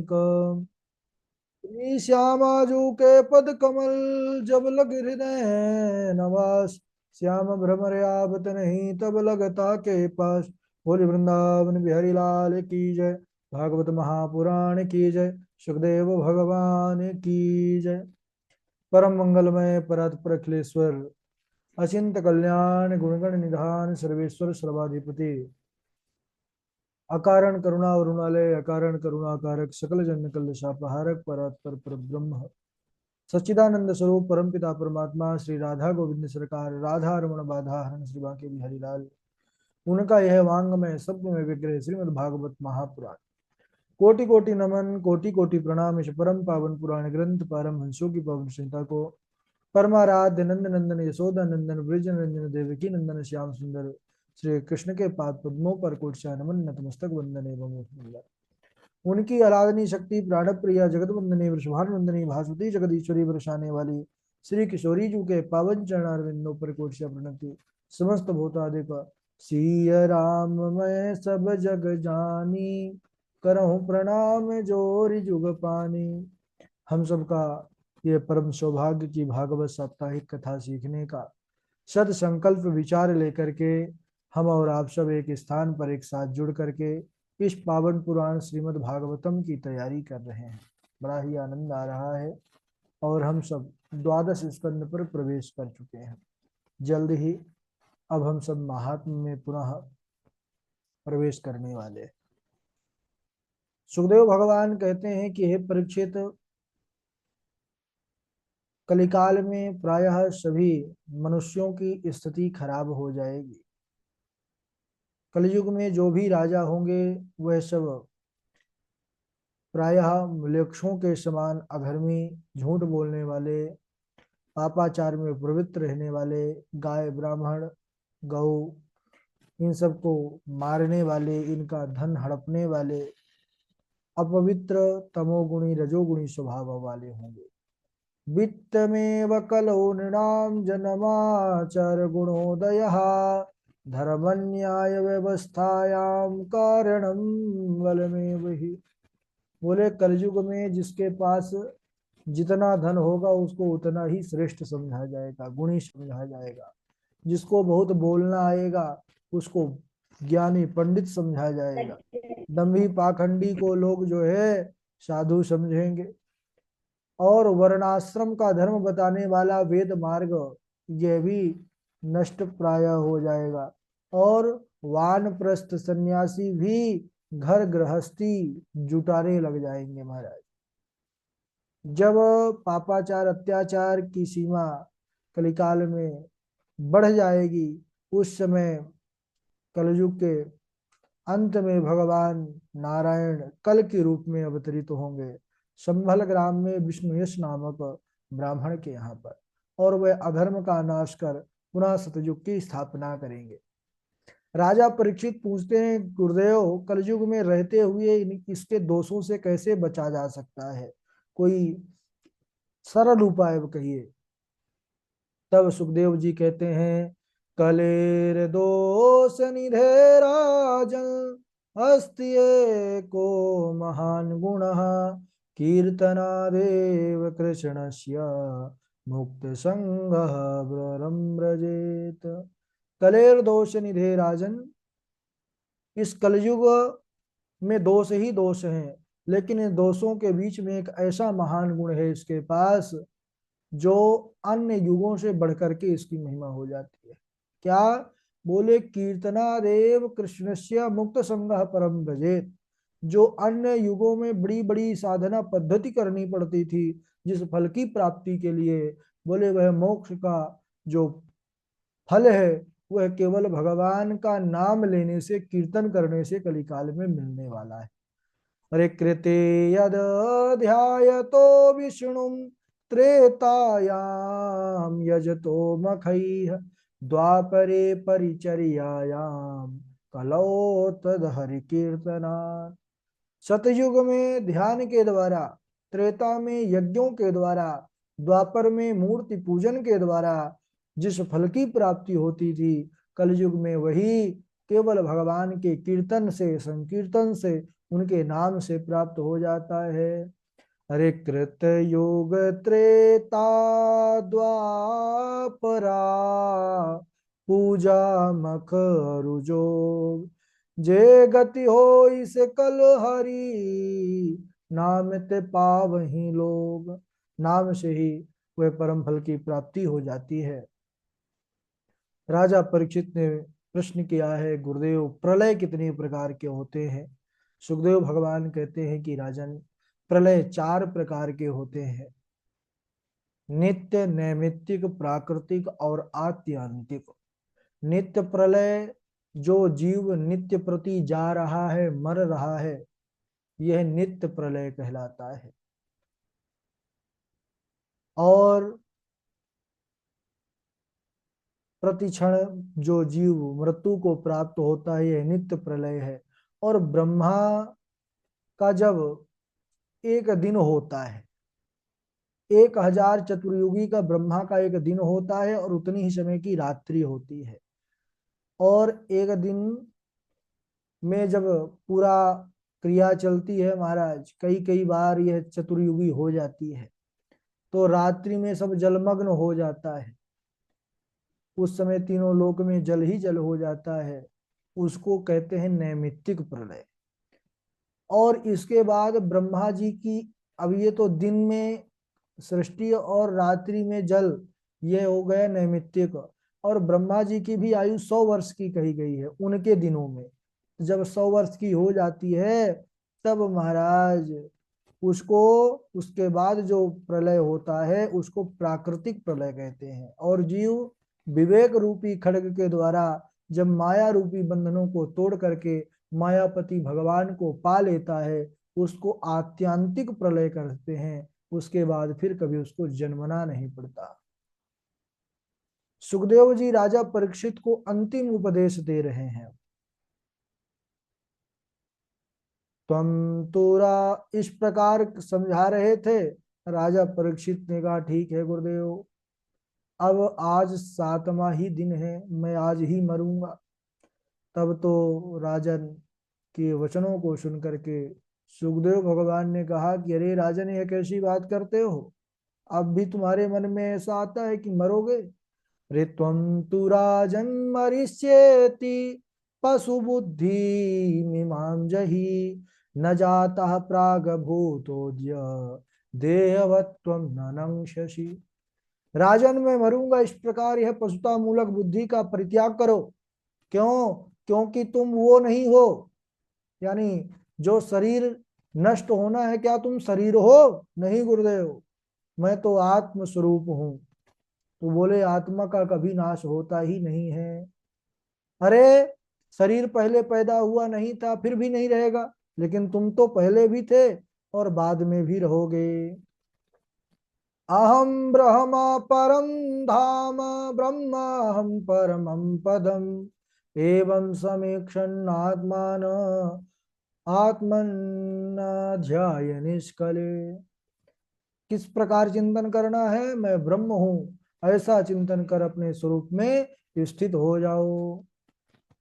श्री श्यामाजू के पद कमल जब लग हृदय नवास। श्याम भ्रमर आवत नहीं तब लगता के पास। बोले वृंदावन बिहारी लाल की जय। भागवत महापुराण की जय। सुखदेव भगवान की जय। परम मंगलमय परत अखिलेश्वर अचिंत कल्याण गुणगण निधान सर्वेश्वर सर्वाधिपति अकारण करुणा वरुणालय अकारण करुणाकारक सकल जन कल शापहारक परात्पर पर ब्रह्म सच्चिदानंद स्वरूप परमपिता परमात्मा श्री राधा गोविंद सरकार राधा रमण बाधा हरण श्री बांके बिहारी लाल उनका यह वांग में सब में विग्रह श्रीमद् भागवत महापुराण कोटि कोटि नमन कोटि कोटि प्रणाम। इस परम पावन पुराण ग्रंथ परम हंसों की पवन संहिता को परमाराध्य नंद नंदन यशोदा नंदन ब्रज नंदन देवकी नंदन श्याम सुंदर श्री कृष्ण के पाद पद्मों पर कोटि नमन नतमस्तक वंदन एवं उनकी आराधनी शक्ति प्राण प्रिया जगत वंदनी वृषभान वंदनी भासुती जगदीश्वरी बरसाने वाली श्री किशोरी जू के पावन चरणारविंदों पर कोटि प्रणति समस्त भूतादिक सिय राम मैं सब जग जानी करहूं प्रणाम जोरि जुग पानी। हम सबका ये परम सौभाग्य की भागवत साप्ताहिक कथा सीखने का सद संकल्प विचार लेकर के हम और आप सब एक स्थान पर एक साथ जुड़ करके इस पावन पुराण श्रीमद् भागवतम की तैयारी कर रहे हैं। बड़ा ही आनंद आ रहा है और हम सब द्वादश स्कंद पर प्रवेश कर चुके हैं। जल्द ही अब हम सब महात्म्य में पुनः प्रवेश करने वाले हैं। सुखदेव भगवान कहते हैं कि हे परीक्षित, कलिकाल में प्रायः सभी मनुष्यों की स्थिति खराब हो जाएगी। कलयुग में जो भी राजा होंगे वह सब प्रायः म्लेच्छों के समान अधर्मी, झूठ बोलने वाले, पापाचार में प्रवृत्त रहने वाले, गाय ब्राह्मण गौ इन सबको मारने वाले, इनका धन हड़पने वाले, अपवित्र तमोगुणी रजोगुणी स्वभाव वाले होंगे। वित्तमेव कलौ नृणां जन्माचर गुणोदयः धर्मन्याय व्यवस्थायां कारणं बलमेव हि। बोले कलयुग में जिसके पास जितना धन होगा उसको उतना ही श्रेष्ठ समझा जाएगा, गुणी समझा जाएगा। जिसको बहुत बोलना आएगा उसको ज्ञानी पंडित समझा जाएगा। दम्भी पाखंडी को लोग जो है साधु समझेंगे। और वर्णाश्रम का धर्म बताने वाला वेद मार्ग यह भी नष्ट प्राय हो जाएगा। और वानप्रस्थ सन्यासी भी घर गृहस्थी जुटाने लग जाएंगे महाराज। जब पापाचार अत्याचार की सीमा कलिकाल में बढ़ जाएगी उस समय कलयुग के अंत में भगवान नारायण कल के रूप में अवतरित होंगे संभल ग्राम में विष्णुयश नामक ब्राह्मण के यहाँ पर, और वह अधर्म का नाश कर पुनः सतयुग की स्थापना करेंगे। राजा परीक्षित पूछते हैं, गुरुदेव कलयुग में रहते हुए इसके दोषों से कैसे बचा जा सकता है, कोई सरल उपाय कहिए। तब सुखदेव जी कहते हैं, कलेर दोष निधे राजन अस्ति को महान गुण कीर्तनादेव कृष्णस्य मुक्त संग व्रजेत। कलेर दोष निधे राजन, इस कलयुग में दोष ही दोष हैं, लेकिन इन दोषों के बीच में एक ऐसा महान गुण है इसके पास जो अन्य युगों से बढ़कर के इसकी महिमा हो जाती है। क्या? बोले कीर्तनादेव कृष्णस्य मुक्त संगः परम व्रजेत। जो अन्य युगों में बड़ी बड़ी साधना पद्धति करनी पड़ती थी जिस फल की प्राप्ति के लिए, बोले वह मोक्ष का जो फल है वह केवल भगवान का नाम लेने से, कीर्तन करने से कलिकाल में मिलने वाला है। अरे कृते यद ध्यायतो विष्णु त्रेतायाम यजतो मखैः द्वापरे परिचर्यायाम कलौ तद हरि कीर्तनात्। सतयुग में ध्यान के द्वारा, त्रेता में यज्ञों के द्वारा, द्वापर में मूर्ति पूजन के द्वारा जिस फल की प्राप्ति होती थी, कलयुग में वही केवल भगवान के कीर्तन से, संकीर्तन से उनके नाम से प्राप्त हो जाता है। अरे कृत युग त्रेता द्वापरा पूजा मख अरु जोग, जे गति हो इस कल हरि नाम ते पावहीं लोग। नाम से ही वह परम फल की प्राप्ति हो जाती है। राजा परीक्षित ने प्रश्न किया है, गुरुदेव प्रलय कितने प्रकार के होते हैं? सुखदेव भगवान कहते हैं कि राजन, प्रलय 4 प्रकार के होते हैं। नित्य, नैमित्तिक, प्राकृतिक और आत्यंतिक। नित्य प्रलय, जो जीव नित्य प्रति जा रहा है, मर रहा है, यह नित्य प्रलय कहलाता है। और प्रतिक्षण जो जीव मृत्यु को प्राप्त होता है, यह नित्य प्रलय है। और ब्रह्मा का जब एक दिन होता है, 1000 चतुर्युगी का ब्रह्मा का एक दिन होता है और उतनी ही समय की रात्रि होती है। और एक दिन में जब पूरा क्रिया चलती है महाराज, कई कई बार यह चतुर्युगी हो जाती है, तो रात्रि में सब जलमग्न हो जाता है। उस समय तीनों लोक में जल ही जल हो जाता है। उसको कहते हैं नैमित्तिक प्रलय। और इसके बाद ब्रह्मा जी की, अब ये तो दिन में सृष्टि और रात्रि में जल, ये हो गया नैमित्तिक। और ब्रह्मा जी की भी आयु 100 वर्ष की कही गई है उनके दिनों में। जब 100 वर्ष की हो जाती है, तब महाराज उसको, उसके बाद जो प्रलय होता है उसको प्राकृतिक प्रलय कहते हैं। और जीव विवेक रूपी खड्ग के द्वारा जब माया रूपी बंधनों को तोड़ करके मायापति भगवान को पा लेता है, उसको आत्यांतिक प्रलय कहते हैं। उसके बाद फिर कभी उसको जन्मना नहीं पड़ता। सुखदेव जी राजा परीक्षित को अंतिम उपदेश दे रहे हैं। तुम तोरा इस प्रकार समझा रहे थे। राजा परीक्षित ने कहा, ठीक है गुरुदेव, अब आज 7वां ही दिन है, मैं आज ही मरूंगा। तब तो राजन के वचनों को सुन करके सुखदेव भगवान ने कहा कि अरे राजन, ये कैसी बात करते हो? अब भी तुम्हारे मन में ऐसा आता है कि मरोगे? रे त्वं तु राजन मरिष्येति पशु बुद्धि मीमां जहि, न जाता प्राग भूतोद्य देहवत्वं ननंक्षसि। राजन, मैं मरूंगा इस प्रकार यह पशुता मूलक बुद्धि का परित्याग करो। क्यों? क्योंकि तुम वो नहीं हो, यानी जो शरीर नष्ट होना है, क्या तुम शरीर हो? नहीं गुरुदेव, मैं तो आत्म स्वरूप हूं। तो बोले, आत्मा का कभी नाश होता ही नहीं है। अरे शरीर पहले पैदा हुआ नहीं था, फिर भी नहीं रहेगा, लेकिन तुम तो पहले भी थे और बाद में भी रहोगे। अहम ब्रह्म परम धाम, ब्रह्म हम परमं पदम, एवं समीक्षण आत्मान आत्मन्नाध्याय निष्कले। किस प्रकार चिंतन करना है? मैं ब्रह्म हूं, ऐसा चिंतन कर अपने स्वरूप में स्थित हो जाओ।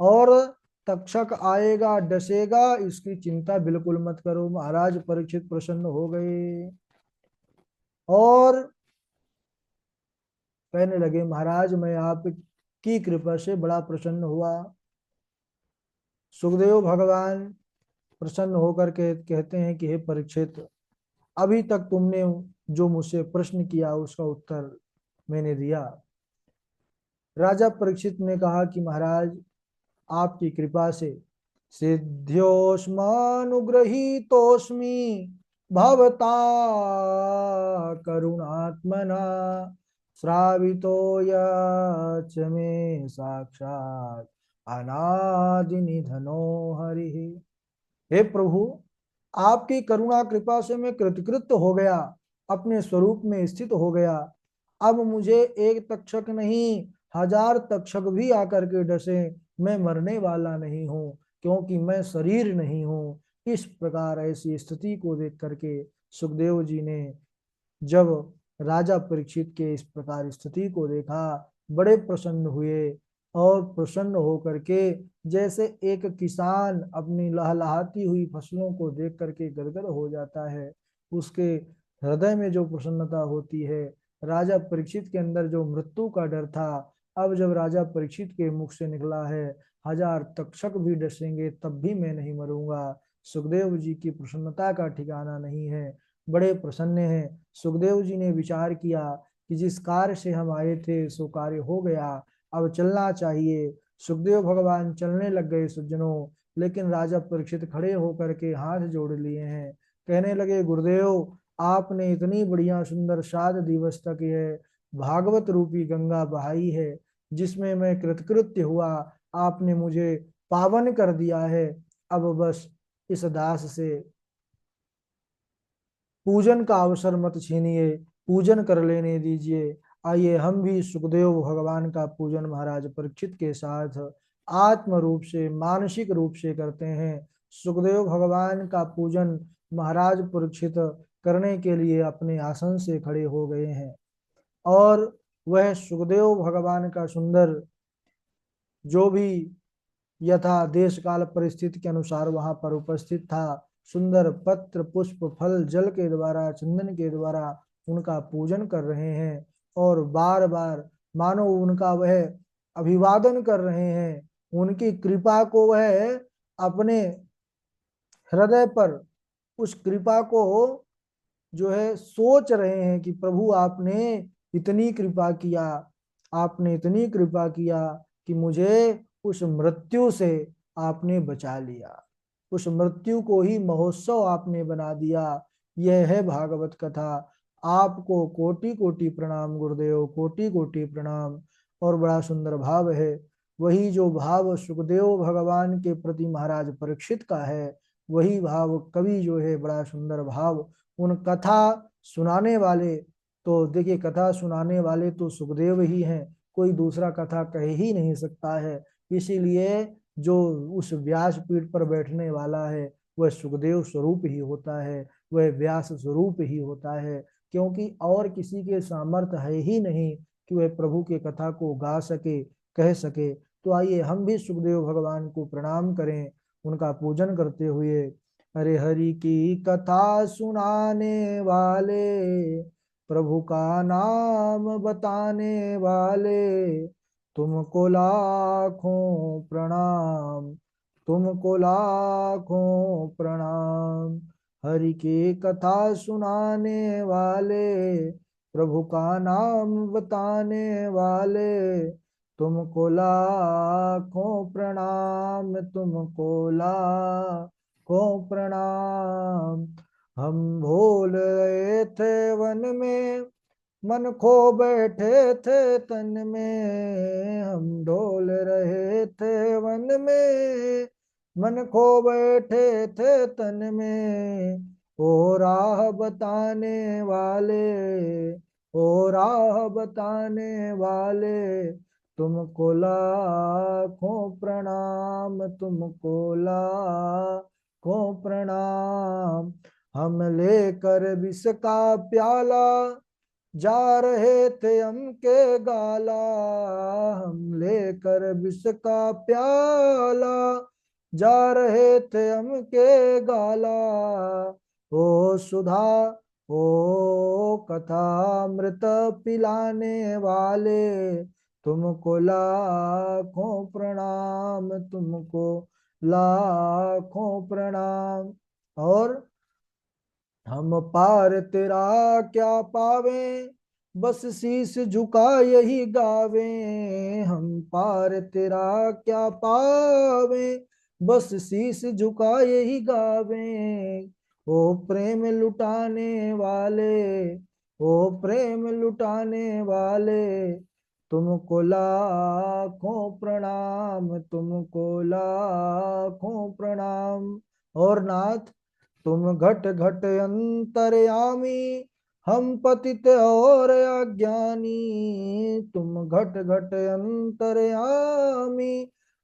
और तक्षक आएगा, डसेगा, इसकी चिंता बिल्कुल मत करो। महाराज परीक्षित प्रसन्न हो गए और कहने लगे, महाराज मैं आपकी कृपा से बड़ा प्रसन्न हुआ। सुखदेव भगवान प्रसन्न होकर के कहते हैं कि हे परीक्षित, अभी तक तुमने जो मुझसे प्रश्न किया उसका उत्तर मैंने दिया। राजा परीक्षित ने कहा कि महाराज, आपकी कृपा से सिद्ध्योस्मानुग्रहीतोस्मि भवता करुणात्मना, श्रावितो यच्च मे साक्षात् अनादि निधनो हरि। हे प्रभु, आपकी करुणा कृपा से मैं कृतकृत्य हो गया, अपने स्वरूप में स्थित हो गया। अब मुझे एक तक्षक नहीं, 1000 तक्षक भी आकर के डसे, मैं मरने वाला नहीं हूं, क्योंकि मैं शरीर नहीं हूं। इस प्रकार ऐसी स्थिति को देख करके सुखदेव जी ने जब राजा परीक्षित के इस प्रकार स्थिति को देखा, बड़े प्रसन्न हुए और प्रसन्न होकर के, जैसे एक किसान अपनी लहलहाती हुई फसलों को देख करके गदगद हो जाता है, उसके हृदय में जो प्रसन्नता होती है। राजा परीक्षित के अंदर जो मृत्यु का डर था, अब जब राजा परीक्षित के मुख से निकला है, 1000 तक्षक भी डसेंगे तब भी मैं नहीं मरूंगा, सुखदेव जी की प्रसन्नता का ठिकाना नहीं है, बड़े प्रसन्न हैं। सुखदेव जी ने विचार किया कि जिस कार्य से हम आए थे सो कार्य हो गया, अब चलना चाहिए। सुखदेव भगवान चलने लग गए सज्जनों, लेकिन राजा परीक्षित खड़े होकर के हाथ जोड़ लिए हैं। कहने लगे, गुरुदेव आपने इतनी बढ़िया सुंदर 7 दिवस तक यह भागवत रूपी गंगा बहाई है, जिसमें मैं कृतकृत्य हुआ, आपने मुझे पावन कर दिया है। अब बस इस दास से पूजन का अवसर मत छीनिए, पूजन कर लेने दीजिए। आइए हम भी सुखदेव भगवान का पूजन महाराज परीक्षित के साथ आत्म रूप से, मानसिक रूप से करते हैं। सुखदेव भगवान का पूजन महाराज परीक्षित करने के लिए अपने आसन से खड़े हो गए हैं, और वह सुखदेव भगवान का सुंदर जो भी यथा देश काल परिस्थिति के अनुसार वहां पर उपस्थित था, सुंदर पत्र पुष्प फल जल के द्वारा, चंदन के द्वारा उनका पूजन कर रहे हैं, और बार बार मानो उनका वह अभिवादन कर रहे हैं। उनकी कृपा को वह अपने हृदय पर, उस कृपा को जो है सोच रहे हैं कि प्रभु आपने इतनी कृपा किया, आपने इतनी कृपा किया कि मुझे उस मृत्यु से आपने बचा लिया, उस मृत्यु को ही महोत्सव आपने बना दिया। यह है भागवत कथा। आपको कोटि कोटि प्रणाम गुरुदेव, कोटि कोटि प्रणाम। और बड़ा सुंदर भाव है, वही जो भाव सुखदेव भगवान के प्रति महाराज परीक्षित का है, वही भाव कवि जो है, बड़ा सुंदर भाव उन कथा सुनाने वाले। तो देखिए, कथा सुनाने वाले तो सुखदेव ही हैं, कोई दूसरा कथा कह ही नहीं सकता है। इसीलिए जो उस व्यास पीठ पर बैठने वाला है वह सुखदेव स्वरूप ही होता है, वह व्यास स्वरूप ही होता है, क्योंकि और किसी के सामर्थ्य है ही नहीं कि वह प्रभु के कथा को गा सके, कह सके। तो आइए हम भी सुखदेव भगवान को प्रणाम करें, उनका पूजन करते हुए। हरे हरि की कथा सुनाने वाले, प्रभु का नाम बताने वाले, तुमको लाखों प्रणाम, तुमको लाखों प्रणाम। हरि की कथा सुनाने वाले, प्रभु का नाम बताने वाले, तुमको लाखों प्रणाम, तुमको लाखों प्रणाम। हम भूल रहे थे वन में, मन खो बैठे थे तन में, हम डोल रहे थे वन में, मन खो बैठे थे तन में। ओ राह बताने वाले, ओ राह बताने वाले, तुमको लाखों प्रणाम, तुमको लाखों प्रणाम। हम लेकर विष का प्याला, जा रहे थे हम के गाला, हम लेकर विष का प्याला, जा रहे थे हम के गाला। ओ सुधा, ओ कथा अमृत पिलाने वाले, तुमको लाखों प्रणाम, तुमको लाखों प्रणाम। और हम पार तेरा क्या पावे, बस शीश झुका यही गावे, हम पार तेरा क्या पावे, बस शीश झुका यही गावे। ओ प्रेम लुटाने वाले, ओ प्रेम लुटाने वाले, तुमको लाखों प्रणाम, तुमको लाखों प्रणाम। और नाथ, तुम घट घट अंतर्यामी, हम पतित और अज्ञानी, तुम घट घट अंतर्यामी,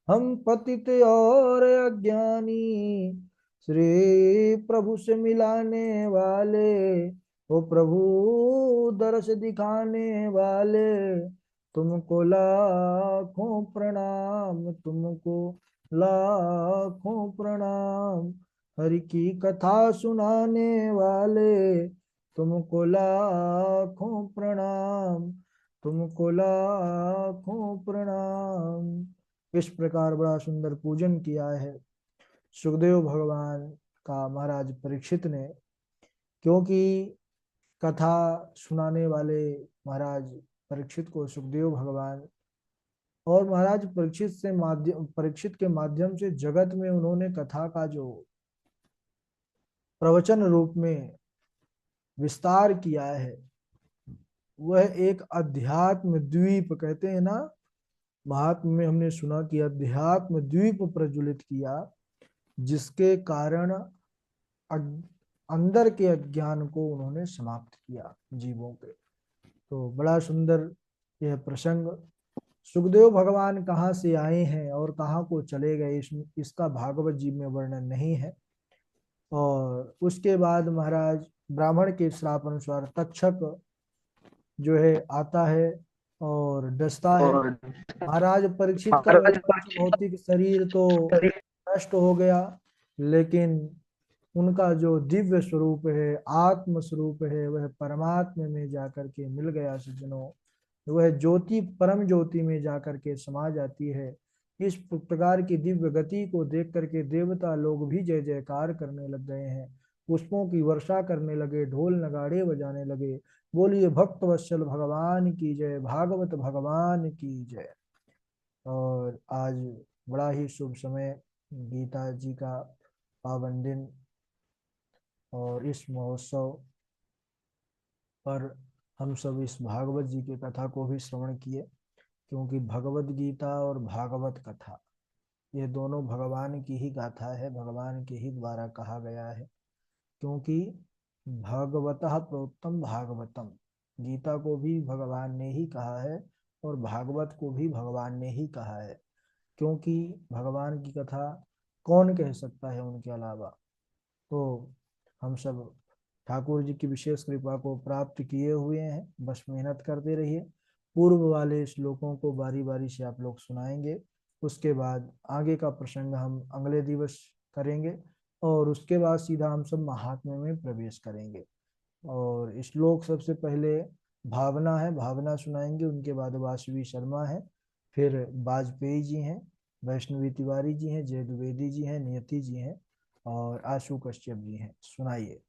हम पतित और अज्ञानी। श्री प्रभु से मिलाने वाले, ओ प्रभु दर्श दिखाने वाले, तुमको लाखों प्रणाम, तुमको लाखों प्रणाम। हरि की कथा सुनाने वाले, तुमको लाखों प्रणाम, तुमको लाखों प्रणाम। इस प्रकार बड़ा सुंदर पूजन किया है सुखदेव भगवान का महाराज परीक्षित ने। क्योंकि कथा सुनाने वाले महाराज परीक्षित को सुखदेव भगवान, और महाराज परीक्षित के माध्यम से जगत में उन्होंने कथा का जो प्रवचन रूप में विस्तार किया है, वह एक अध्यात्म द्वीप कहते हैं ना, महात्म में हमने सुना कि अध्यात्म द्वीप प्रज्वलित किया, जिसके कारण अंदर के अज्ञान को उन्होंने समाप्त किया जीवों के। तो बड़ा सुंदर यह प्रसंग। सुखदेव भगवान कहाँ से आए हैं और कहाँ को चले गए, इसका भागवत जी में वर्णन नहीं है। और उसके बाद महाराज ब्राह्मण के श्राप अनुसार तक्षक जो है आता है और डसता है। महाराज परीक्षित का वह पंच भौतिक शरीर तो नष्ट हो गया, लेकिन उनका जो दिव्य स्वरूप है, आत्म स्वरूप है, वह परमात्मा में जाकर के मिल गया सज्जनों। वह ज्योति परम ज्योति में जाकर के समा जाती है। इस प्रकार की दिव्य गति को देख करके देवता लोग भी जय जयकार करने लग गए हैं, पुष्पों की वर्षा करने लगे, ढोल नगाड़े बजाने लगे। बोलिए भक्त वत्सल भगवान की जय, भागवत भगवान की जय। और आज बड़ा ही शुभ समय, गीता जी का पावन दिन, और इस महोत्सव पर हम सब इस भागवत जी की कथा को भी श्रवण किए। क्योंकि भगवत गीता और भागवत कथा ये दोनों भगवान की ही गाथा है, भगवान के ही द्वारा कहा गया है। क्योंकि भगवतः प्रोक्तम भागवतम, गीता को भी भगवान ने ही कहा है और भागवत को भी भगवान ने ही कहा है। क्योंकि भगवान की कथा कौन कह सकता है उनके अलावा। तो हम सब ठाकुर जी की विशेष कृपा को प्राप्त किए हुए हैं, बस मेहनत करते रहिए। पूर्व वाले श्लोकों को बारी बारी से आप लोग सुनाएंगे, उसके बाद आगे का प्रसंग हम अगले दिवस करेंगे, और उसके बाद सीधा हम सब महात्म्य में प्रवेश करेंगे। और श्लोक सबसे पहले भावना है, भावना सुनाएंगे, उनके बाद वासवी शर्मा है, फिर वाजपेयी जी हैं, वैष्णवी तिवारी जी हैं, जय द्विवेदी जी हैं, नियति जी हैं, और आशु कश्यप जी हैं। सुनाइए।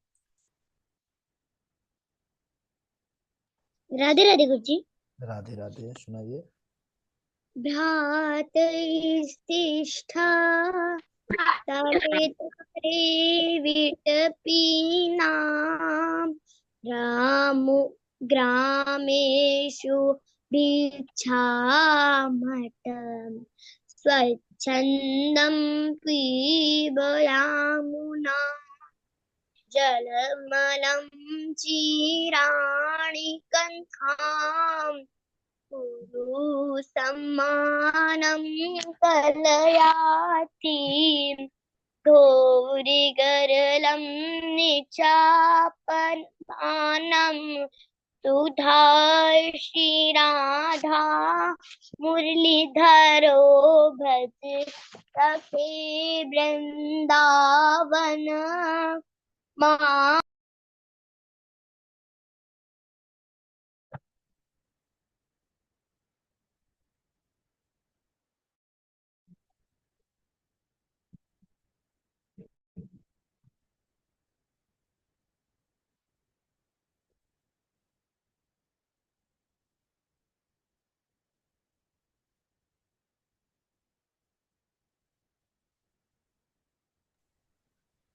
राधे राधे गुरुजी। राधे राधे, सुनाइए। भ्रातैस्तिष्ठा तवेतरे विटपीनाम् रामो ग्रामेषु भिक्षामटम् स्वच्छन्दं पिबयामुना जलमलं चीराणि कन्थाम् कुरु सम्मानं कलयाति गौरिगरलं निचापमानं सुधा श्रीराधा मुरलीधरो भज सखे वृंदावन मा।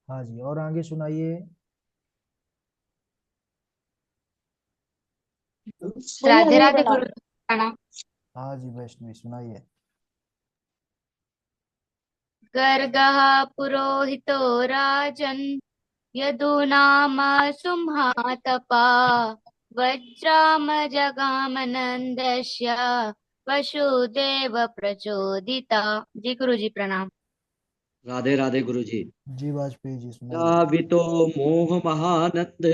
हाँ जी, और आगे सुनाइए। राधे राधे गुरु प्रणाम। हाँ जी वैष्णवी, सुनाइए। गर्गः पुरोहितो राजन् यदूनाम सुम्हातपा वज्रामजगामनन्दस्य वसुदेव प्रचोदिता। जी गुरु जी प्रणाम। राधे राधे गुरु जी। जी वाजपेयी जी, सुनाइए। जावितो मोह महानंद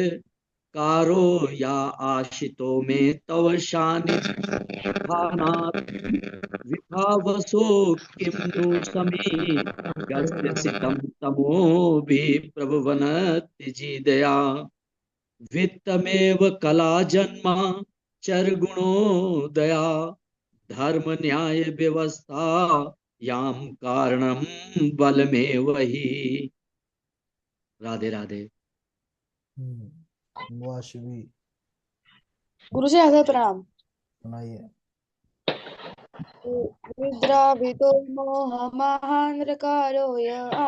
कारो या आशितो में तव शानिधानात् विभावसो किं नु समी यस्य सितं तमोभिः प्रभवन्ति जीदया वित्तमेव कला जन्मा चरगुणोदया धर्म न्याय व्यवस्था याम कारणम बलमेव ही। राधे राधे। मुआशिबी गुरु जी आगे प्रणाम। सुनाइए। निद्राभितो मोह महांध्रकारो य